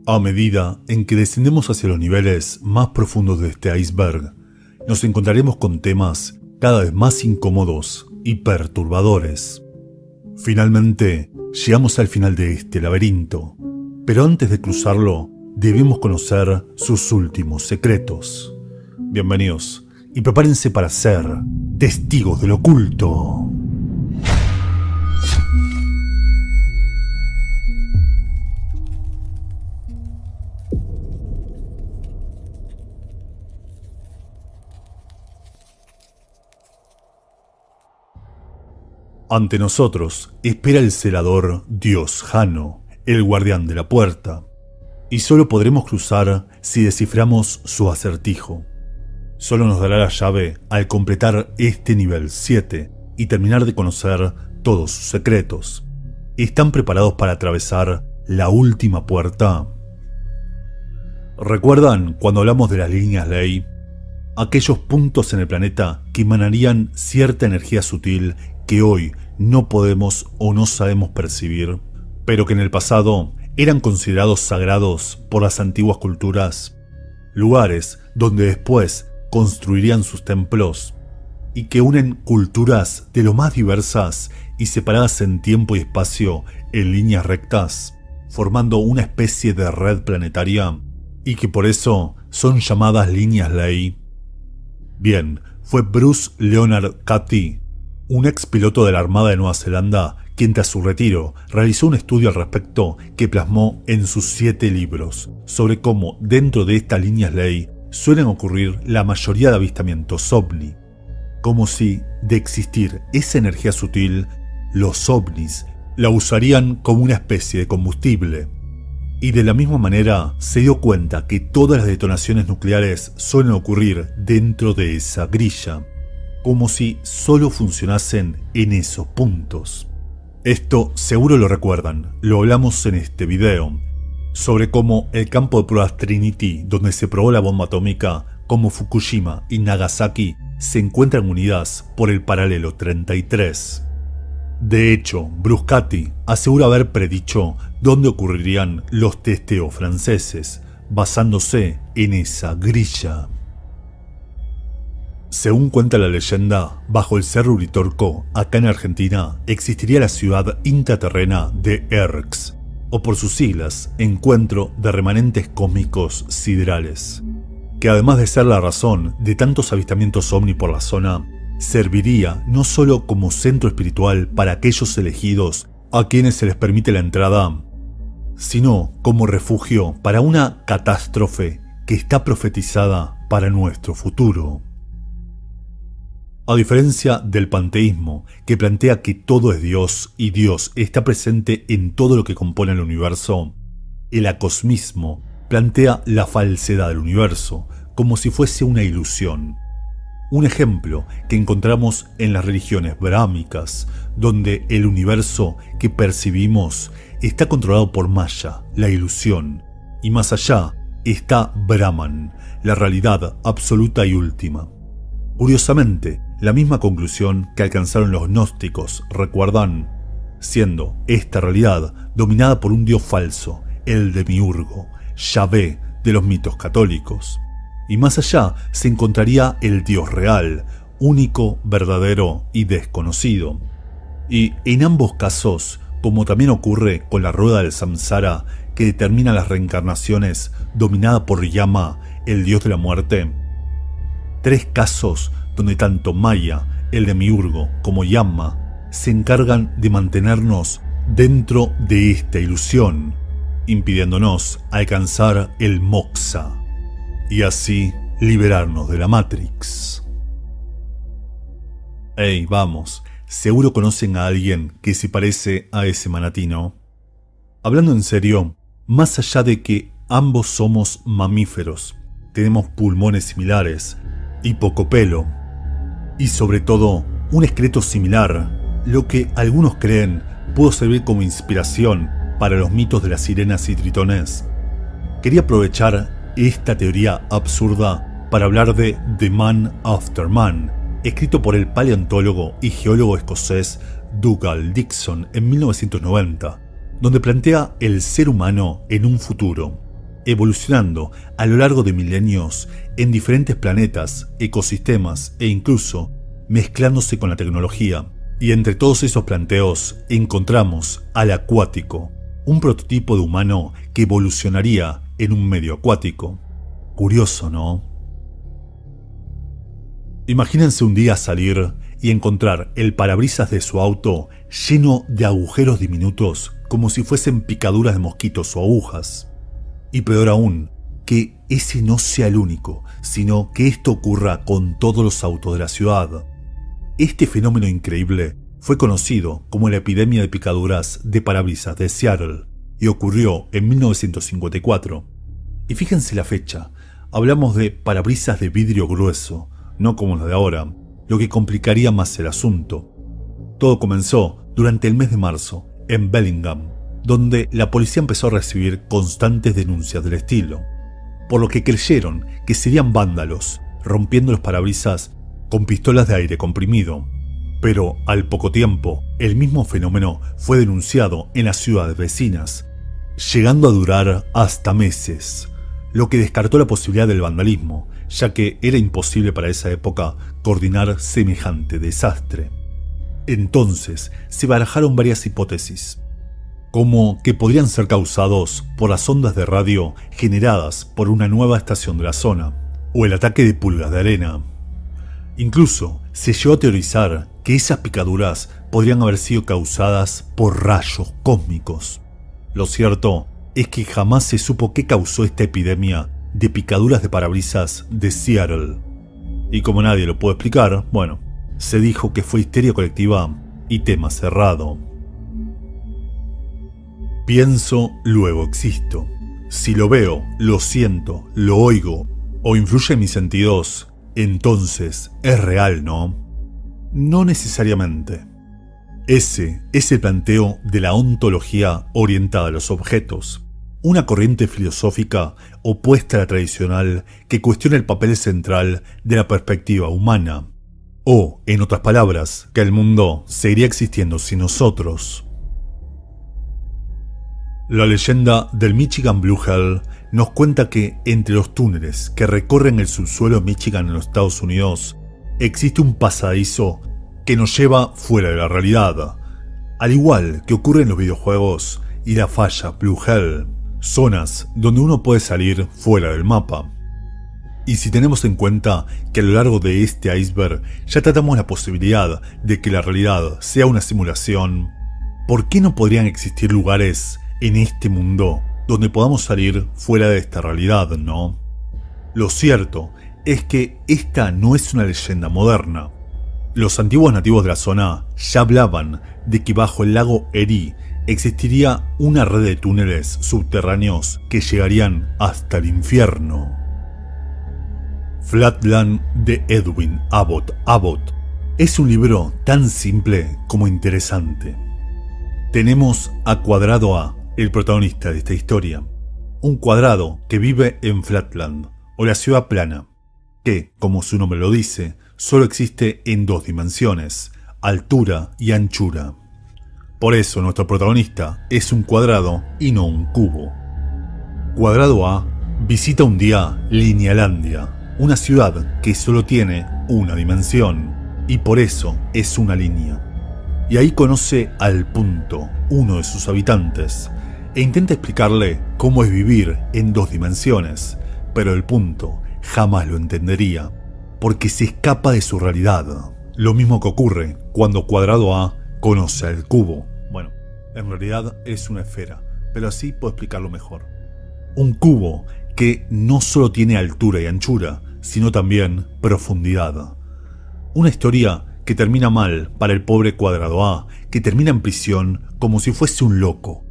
A medida en que descendemos hacia los niveles más profundos de este iceberg, nos encontraremos con temas cada vez más incómodos y perturbadores. Finalmente, llegamos al final de este laberinto, pero antes de cruzarlo, debemos conocer sus últimos secretos. Bienvenidos y prepárense para ser testigos del oculto. Ante nosotros espera el celador Dios Jano, el guardián de la puerta, y solo podremos cruzar si desciframos su acertijo. Solo nos dará la llave al completar este nivel 7 y terminar de conocer todos sus secretos. ¿Están preparados para atravesar la última puerta? ¿Recuerdan cuando hablamos de las líneas ley? Aquellos puntos en el planeta que emanarían cierta energía sutil que hoy no podemos o no sabemos percibir, pero que en el pasado eran considerados sagrados por las antiguas culturas, lugares donde después construirían sus templos, y que unen culturas de lo más diversas y separadas en tiempo y espacio en líneas rectas, formando una especie de red planetaria, y que por eso son llamadas líneas ley. Bien, fue Bruce Leonard Cathy, un ex piloto de la Armada de Nueva Zelanda, quien tras su retiro realizó un estudio al respecto que plasmó en sus 7 libros sobre cómo dentro de estas líneas ley suelen ocurrir la mayoría de avistamientos ovni, como si, de existir esa energía sutil, los ovnis la usarían como una especie de combustible. Y de la misma manera se dio cuenta que todas las detonaciones nucleares suelen ocurrir dentro de esa grilla, como si solo funcionasen en esos puntos. Esto seguro lo recuerdan, lo hablamos en este video, sobre cómo el campo de pruebas Trinity, donde se probó la bomba atómica, como Fukushima y Nagasaki, se encuentran unidas por el paralelo 33. De hecho, Bruce Cathy asegura haber predicho dónde ocurrirían los testeos franceses, basándose en esa grilla. Según cuenta la leyenda, bajo el Cerro Uritorco, acá en Argentina, existiría la ciudad intraterrena de Erx, o por sus siglas, Encuentro de Remanentes Cósmicos Siderales, que además de ser la razón de tantos avistamientos ovni por la zona, serviría no solo como centro espiritual para aquellos elegidos a quienes se les permite la entrada, sino como refugio para una catástrofe que está profetizada para nuestro futuro. A diferencia del panteísmo, que plantea que todo es Dios y Dios está presente en todo lo que compone el universo, el acosmismo plantea la falsedad del universo, como si fuese una ilusión. Un ejemplo que encontramos en las religiones brahmicas, donde el universo que percibimos está controlado por Maya, la ilusión, y más allá está Brahman, la realidad absoluta y última. Curiosamente, la misma conclusión que alcanzaron los gnósticos, recuerdan, siendo esta realidad dominada por un dios falso, el demiurgo, Yahvé de los mitos católicos. Y más allá se encontraría el dios real, único, verdadero y desconocido. Y en ambos casos, como también ocurre con la rueda del samsara que determina las reencarnaciones dominada por Yama, el dios de la muerte, 3 casos donde tanto Maya, el demiurgo, como Yama se encargan de mantenernos dentro de esta ilusión, impidiéndonos alcanzar el moksha y así liberarnos de la Matrix. Hey, vamos, seguro conocen a alguien que se parece a ese manatí, ¿no? Hablando en serio, más allá de que ambos somos mamíferos, tenemos pulmones similares y poco pelo, y sobre todo un esqueleto similar, lo que algunos creen pudo servir como inspiración para los mitos de las sirenas y tritones. Quería aprovechar esta teoría absurda para hablar de The Man After Man, escrito por el paleontólogo y geólogo escocés Dougal Dixon en 1990, donde plantea el ser humano en un futuro, evolucionando a lo largo de milenios en diferentes planetas, ecosistemas e incluso mezclándose con la tecnología. Y entre todos esos planteos encontramos al acuático, un prototipo de humano que evolucionaría en un medio acuático. Curioso, ¿no? Imagínense un día salir y encontrar el parabrisas de su auto lleno de agujeros diminutos como si fuesen picaduras de mosquitos o agujas. Y peor aún, que ese no sea el único, sino que esto ocurra con todos los autos de la ciudad. Este fenómeno increíble fue conocido como la epidemia de picaduras de parabrisas de Seattle y ocurrió en 1954. Y fíjense la fecha, hablamos de parabrisas de vidrio grueso, no como los de ahora, lo que complicaría más el asunto. Todo comenzó durante el mes de marzo, en Bellingham, donde la policía empezó a recibir constantes denuncias del estilo, por lo que creyeron que serían vándalos, rompiendo los parabrisas con pistolas de aire comprimido. Pero al poco tiempo, el mismo fenómeno fue denunciado en las ciudades vecinas, llegando a durar hasta meses, lo que descartó la posibilidad del vandalismo, ya que era imposible para esa época coordinar semejante desastre. Entonces se barajaron varias hipótesis, como que podrían ser causados por las ondas de radio generadas por una nueva estación de la zona, o el ataque de pulgas de arena. Incluso se llegó a teorizar que esas picaduras podrían haber sido causadas por rayos cósmicos. Lo cierto es que jamás se supo qué causó esta epidemia de picaduras de parabrisas de Seattle. Y como nadie lo puede explicar, bueno, se dijo que fue histeria colectiva y tema cerrado. Pienso, luego existo. Si lo veo, lo siento, lo oigo o influye en mis sentidos, entonces es real, ¿no? No necesariamente. Ese es el planteo de la ontología orientada a los objetos, una corriente filosófica opuesta a la tradicional que cuestiona el papel central de la perspectiva humana, o, en otras palabras, que el mundo seguiría existiendo sin nosotros. La leyenda del Michigan Blue Hell nos cuenta que entre los túneles que recorren el subsuelo de Michigan en los Estados Unidos existe un pasadizo que nos lleva fuera de la realidad, al igual que ocurre en los videojuegos y la falla Blue Hell, zonas donde uno puede salir fuera del mapa. Y si tenemos en cuenta que a lo largo de este iceberg ya tratamos la posibilidad de que la realidad sea una simulación, ¿por qué no podrían existir lugares en este mundo donde podamos salir fuera de esta realidad, no? Lo cierto es que esta no es una leyenda moderna. Los antiguos nativos de la zona ya hablaban de que bajo el lago Erie existiría una red de túneles subterráneos que llegarían hasta el infierno. Flatland de Edwin Abbott Abbott es un libro tan simple como interesante. Tenemos a Cuadrado A, el protagonista de esta historia, un cuadrado que vive en Flatland, o la ciudad plana, que, como su nombre lo dice, solo existe en dos dimensiones, altura y anchura. Por eso nuestro protagonista es un cuadrado y no un cubo. Cuadrado A visita un día Linealandia, una ciudad que solo tiene una dimensión, y por eso es una línea. Y ahí conoce al Punto, uno de sus habitantes, e intenta explicarle cómo es vivir en dos dimensiones, pero el Punto jamás lo entendería, porque se escapa de su realidad. Lo mismo que ocurre cuando Cuadrado A conoce al Cubo. Bueno, en realidad es una esfera, pero así puedo explicarlo mejor. Un cubo que no solo tiene altura y anchura, sino también profundidad. Una historia que termina mal para el pobre Cuadrado A, que termina en prisión como si fuese un loco,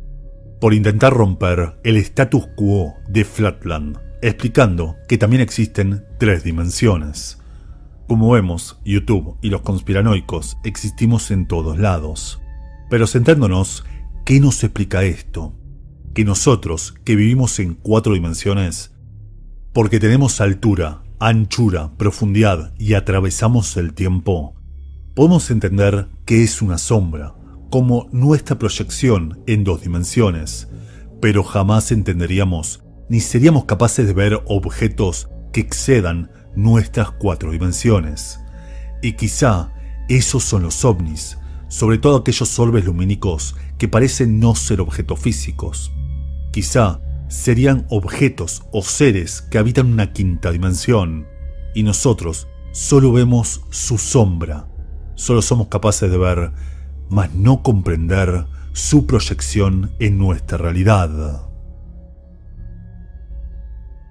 por intentar romper el status quo de Flatland, explicando que también existen tres dimensiones. Como vemos, YouTube y los conspiranoicos existimos en todos lados. Pero centrándonos, ¿qué nos explica esto? Que nosotros, que vivimos en cuatro dimensiones, porque tenemos altura, anchura, profundidad y atravesamos el tiempo, Podemos entender que es una sombra, como nuestra proyección en 2 dimensiones, pero jamás entenderíamos ni seríamos capaces de ver objetos que excedan nuestras 4 dimensiones. Y quizá esos son los ovnis, sobre todo aquellos orbes lumínicos que parecen no ser objetos físicos. Quizá serían objetos o seres que habitan una 5ª dimensión, y nosotros solo vemos su sombra. Solo somos capaces de ver, mas no comprender su proyección en nuestra realidad.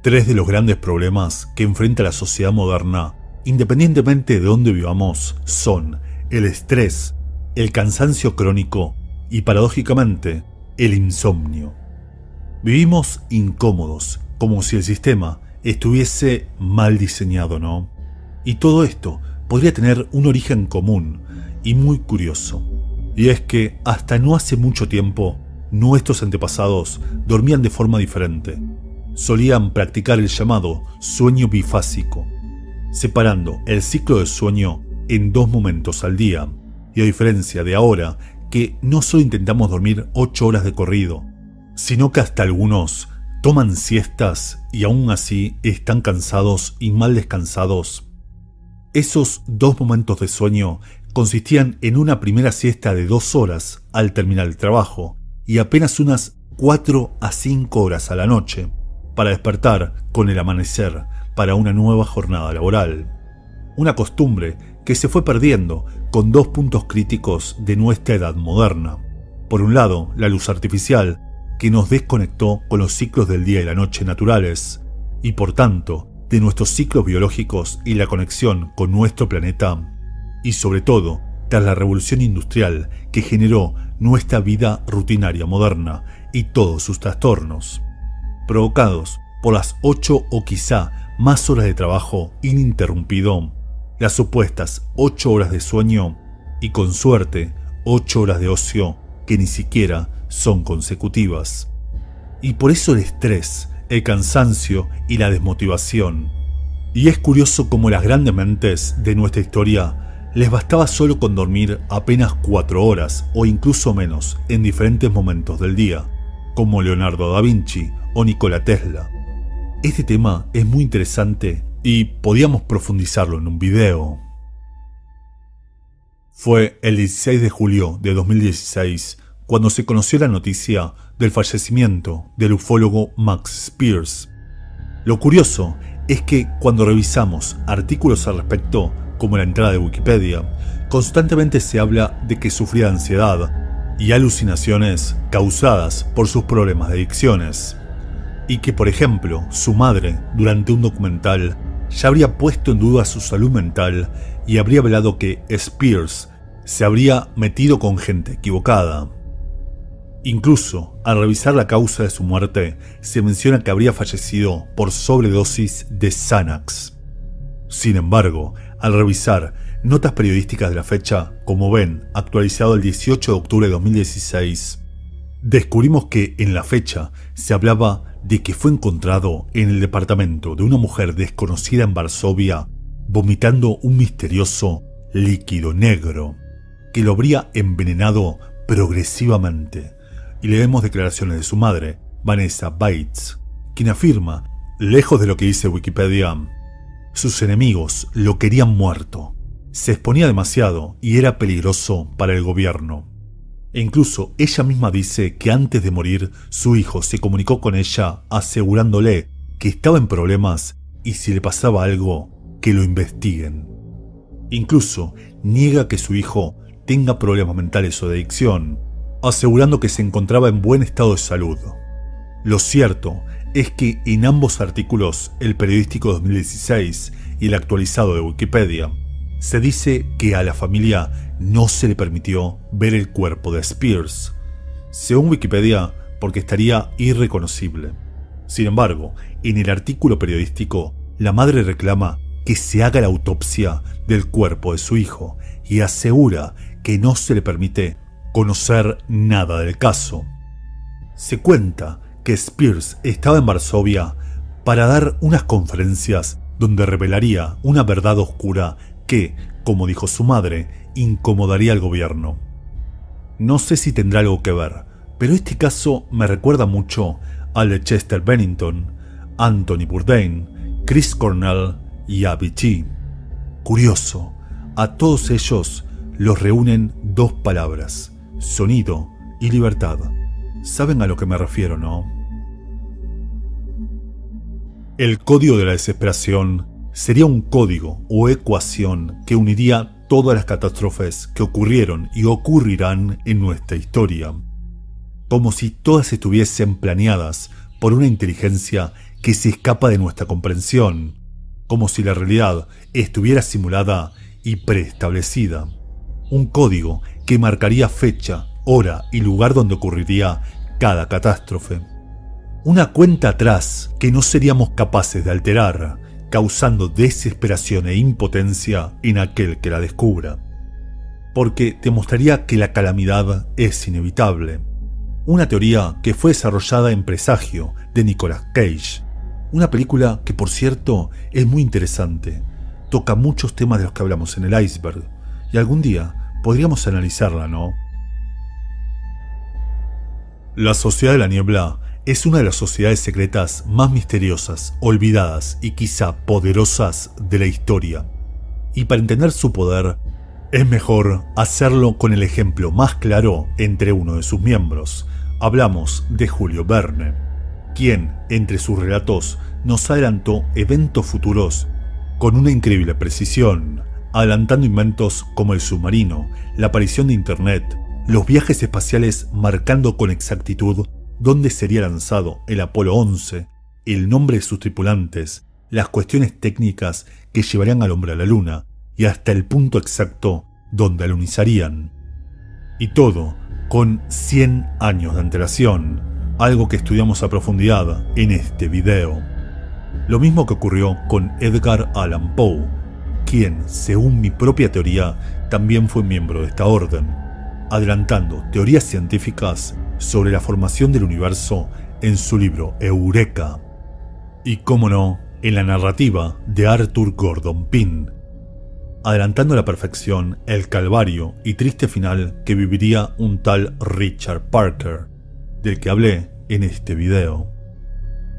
3 de los grandes problemas que enfrenta la sociedad moderna, independientemente de dónde vivamos, son el estrés, el cansancio crónico y, paradójicamente, el insomnio. Vivimos incómodos, como si el sistema estuviese mal diseñado, ¿no? Y todo esto podría tener un origen común y muy curioso. Y es que hasta no hace mucho tiempo, nuestros antepasados dormían de forma diferente. Solían practicar el llamado sueño bifásico, separando el ciclo del sueño en 2 momentos al día. Y a diferencia de ahora, que no solo intentamos dormir 8 horas de corrido, sino que hasta algunos toman siestas y aún así están cansados y mal descansados. Esos 2 momentos de sueño consistían en una primera siesta de 2 horas al terminar el trabajo y apenas unas 4 a 5 horas a la noche, para despertar con el amanecer para una nueva jornada laboral. Una costumbre que se fue perdiendo con 2 puntos críticos de nuestra edad moderna. Por un lado, la luz artificial, que nos desconectó con los ciclos del día y la noche naturales, y por tanto, de nuestros ciclos biológicos y la conexión con nuestro planeta, y sobre todo, tras la revolución industrial que generó nuestra vida rutinaria moderna y todos sus trastornos, provocados por las 8 o quizá más horas de trabajo ininterrumpido, las supuestas 8 horas de sueño y con suerte 8 horas de ocio que ni siquiera son consecutivas. Y por eso el estrés, el cansancio y la desmotivación. Y es curioso cómo las grandes mentes de nuestra historia les bastaba solo con dormir apenas 4 horas o incluso menos en diferentes momentos del día, como Leonardo da Vinci o Nikola Tesla. Este tema es muy interesante y podíamos profundizarlo en un video. Fue el 16 de julio de 2016 cuando se conoció la noticia del fallecimiento del ufólogo Max Spiers. Lo curioso es que cuando revisamos artículos al respecto, como la entrada de Wikipedia, constantemente se habla de que sufría ansiedad y alucinaciones causadas por sus problemas de adicciones, y que, por ejemplo, su madre, durante un documental, ya habría puesto en duda su salud mental y habría hablado que Spiers se habría metido con gente equivocada. Incluso, al revisar la causa de su muerte, se menciona que habría fallecido por sobredosis de Xanax. Sin embargo, al revisar notas periodísticas de la fecha, como ven, actualizado el 18 de octubre de 2016, descubrimos que en la fecha se hablaba de que fue encontrado en el departamento de una mujer desconocida en Varsovia, vomitando un misterioso líquido negro, que lo habría envenenado progresivamente. Y leemos declaraciones de su madre, Vanessa Bates, quien afirma, lejos de lo que dice Wikipedia, sus enemigos lo querían muerto, se exponía demasiado y era peligroso para el gobierno. E incluso ella misma dice que antes de morir su hijo se comunicó con ella asegurándole que estaba en problemas y si le pasaba algo, que lo investiguen. Incluso niega que su hijo tenga problemas mentales o de adicción, asegurando que se encontraba en buen estado de salud. Lo cierto es que en ambos artículos, el periodístico 2016 y el actualizado de Wikipedia, se dice que a la familia no se le permitió ver el cuerpo de Spiers, según Wikipedia, porque estaría irreconocible. Sin embargo, en el artículo periodístico, la madre reclama que se haga la autopsia del cuerpo de su hijo y asegura que no se le permite conocer nada del caso. Se cuenta que Spiers estaba en Varsovia para dar unas conferencias donde revelaría una verdad oscura que, como dijo su madre, incomodaría al gobierno. No sé si tendrá algo que ver, pero este caso me recuerda mucho al de Chester Bennington, Anthony Bourdain, Chris Cornell y Avicii. Curioso, a todos ellos los reúnen dos palabras: sonido y libertad. ¿Saben a lo que me refiero, no? El código de la desesperación sería un código o ecuación que uniría todas las catástrofes que ocurrieron y ocurrirán en nuestra historia, como si todas estuviesen planeadas por una inteligencia que se escapa de nuestra comprensión, como si la realidad estuviera simulada y preestablecida. Un código que marcaría fecha, hora y lugar donde ocurriría cada catástrofe. Una cuenta atrás que no seríamos capaces de alterar, causando desesperación e impotencia en aquel que la descubra. Porque demostraría que la calamidad es inevitable. Una teoría que fue desarrollada en Presagio, de Nicolas Cage. Una película que, por cierto, es muy interesante. Toca muchos temas de los que hablamos en el iceberg. Y algún día podríamos analizarla, ¿no? La Sociedad de la Niebla es una de las sociedades secretas más misteriosas, olvidadas y quizá poderosas de la historia. Y para entender su poder, es mejor hacerlo con el ejemplo más claro entre uno de sus miembros. Hablamos de Julio Verne, quien, entre sus relatos, nos adelantó eventos futuros con una increíble precisión, adelantando inventos como el submarino, la aparición de Internet, los viajes espaciales marcando con exactitud dónde sería lanzado el Apolo 11, el nombre de sus tripulantes, las cuestiones técnicas que llevarían al hombre a la Luna y hasta el punto exacto donde alunizarían. Y todo con 100 años de antelación, algo que estudiamos a profundidad en este video. Lo mismo que ocurrió con Edgar Allan Poe, quien, según mi propia teoría, también fue miembro de esta orden, adelantando teorías científicas sobre la formación del universo en su libro Eureka. Y cómo no, en la narrativa de Arthur Gordon Pym, adelantando a la perfección el calvario y triste final que viviría un tal Richard Parker, del que hablé en este video.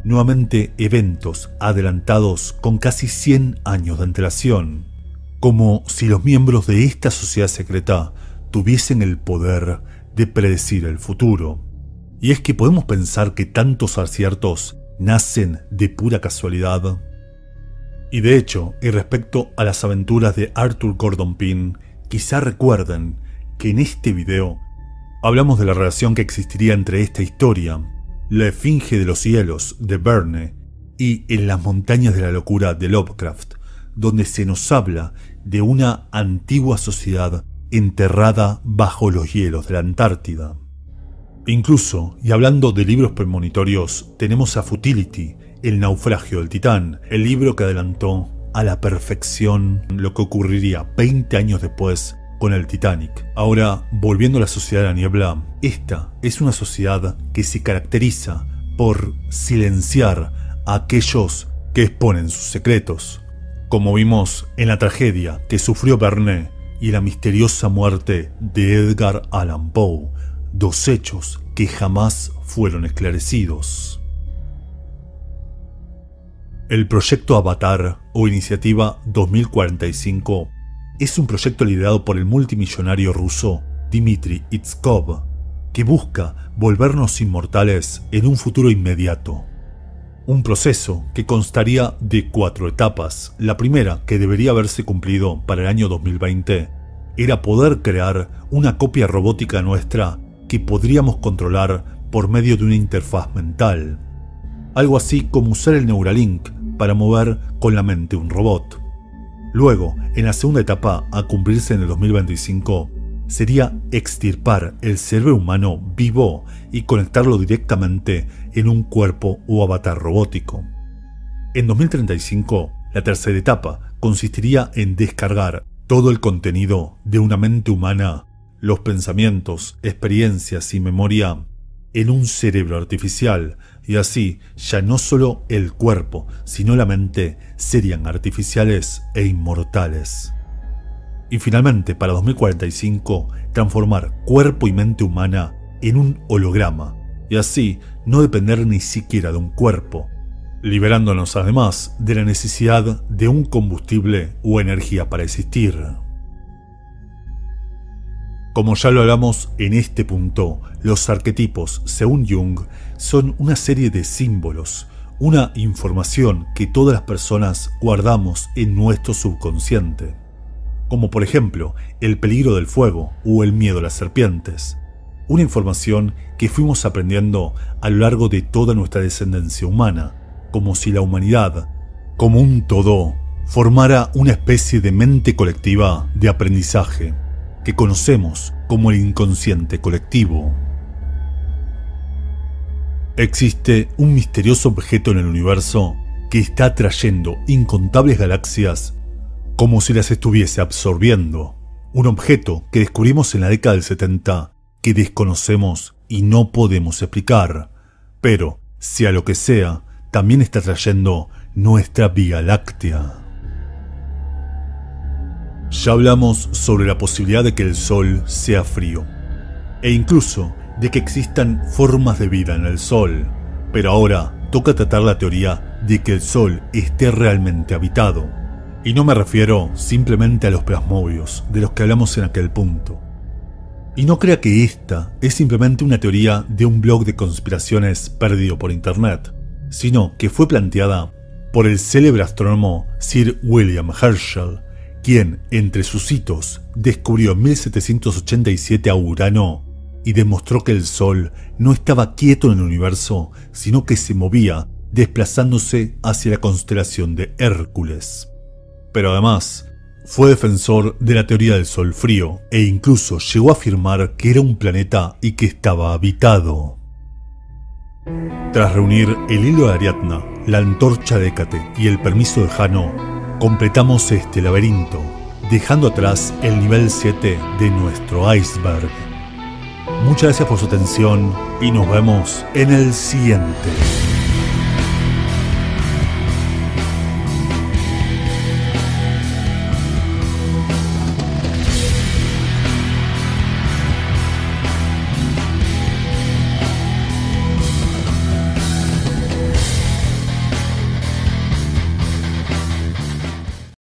Nuevamente eventos adelantados con casi 100 años de antelación, como si los miembros de esta sociedad secreta tuviesen el poder de predecir el futuro. Y es que podemos pensar que tantos aciertos nacen de pura casualidad. Y de hecho, y respecto a las aventuras de Arthur Gordon Pym, quizá recuerden que en este video hablamos de la relación que existiría entre esta historia, La Esfinge de los Cielos de Verne, y En las montañas de la locura de Lovecraft, donde se nos habla de una antigua sociedad enterrada bajo los hielos de la Antártida. Incluso, y hablando de libros premonitorios, tenemos a Futility, El naufragio del Titán, el libro que adelantó a la perfección lo que ocurriría 20 años después con el Titanic. Ahora, volviendo a la Sociedad de la Niebla, esta es una sociedad que se caracteriza por silenciar a aquellos que exponen sus secretos, como vimos en la tragedia que sufrió Verne y la misteriosa muerte de Edgar Allan Poe, dos hechos que jamás fueron esclarecidos. El proyecto Avatar o Iniciativa 2045 es un proyecto liderado por el multimillonario ruso Dmitry Itskov, que busca volvernos inmortales en un futuro inmediato. Un proceso que constaría de 4 etapas. La primera, que debería haberse cumplido para el año 2020, era poder crear una copia robótica nuestra que podríamos controlar por medio de una interfaz mental. Algo así como usar el Neuralink para mover con la mente un robot. Luego, en la segunda etapa, a cumplirse en el 2025, sería extirpar el cerebro humano vivo y conectarlo directamente en un cuerpo o avatar robótico. En 2035, la tercera etapa consistiría en descargar todo el contenido de una mente humana, los pensamientos, experiencias y memoria, en un cerebro artificial, y así ya no solo el cuerpo, sino la mente serían artificiales e inmortales. Y finalmente, para 2045, transformar cuerpo y mente humana en un holograma, y así no depender ni siquiera de un cuerpo, liberándonos además de la necesidad de un combustible o energía para existir. Como ya lo hablamos en este punto, los arquetipos, según Jung, son una serie de símbolos, una información que todas las personas guardamos en nuestro subconsciente, como por ejemplo el peligro del fuego o el miedo a las serpientes, una información que fuimos aprendiendo a lo largo de toda nuestra descendencia humana, como si la humanidad, como un todo, formara una especie de mente colectiva de aprendizaje, que conocemos como el inconsciente colectivo. Existe un misterioso objeto en el universo que está atrayendo incontables galaxias como si las estuviese absorbiendo. Un objeto que descubrimos en la década del 70 que desconocemos y no podemos explicar, pero, sea lo que sea, también está trayendo nuestra Vía Láctea. Ya hablamos sobre la posibilidad de que el Sol sea frío, e incluso de que existan formas de vida en el Sol, pero ahora toca tratar la teoría de que el Sol esté realmente habitado, y no me refiero simplemente a los plasmobios de los que hablamos en aquel punto. Y no crea que esta es simplemente una teoría de un blog de conspiraciones perdido por internet, sino que fue planteada por el célebre astrónomo Sir William Herschel, quien, entre sus hitos, descubrió en 1787 a Urano y demostró que el Sol no estaba quieto en el universo, sino que se movía, desplazándose hacia la constelación de Hércules. Pero además, fue defensor de la teoría del Sol frío e incluso llegó a afirmar que era un planeta y que estaba habitado. Tras reunir el hilo de Ariadna, la antorcha de Hécate y el permiso de Jano, completamos este laberinto, dejando atrás el nivel 7 de nuestro iceberg. Muchas gracias por su atención y nos vemos en el siguiente.